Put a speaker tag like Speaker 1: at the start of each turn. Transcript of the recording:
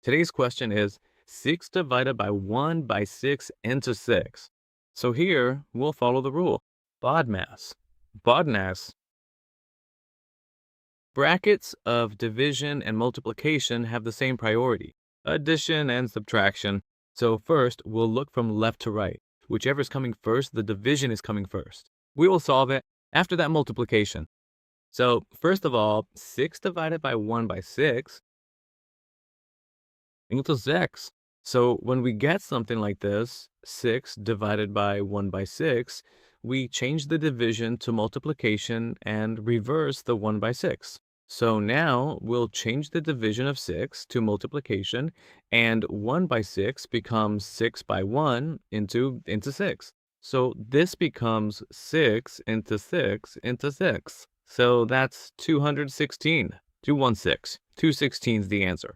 Speaker 1: Today's question is 6 divided by 1 by 6 into 6. So here, we'll follow the rule. BODMAS. BODMAS. Brackets of division and multiplication have the same priority, addition and subtraction. So first, we'll look from left to right. Whichever's coming first, the division is coming first. We will solve it after that multiplication. So first of all, 6 divided by 1 by 6 equals 6. So when we get something like this, 6 divided by 1 by 6, we change the division to multiplication and reverse the 1 by 6. So now we'll change the division of 6 to multiplication, and 1 by 6 becomes 6 by 1 into 6. So this becomes 6 into 6 into 6. So that's 216. 216. 216 is the answer.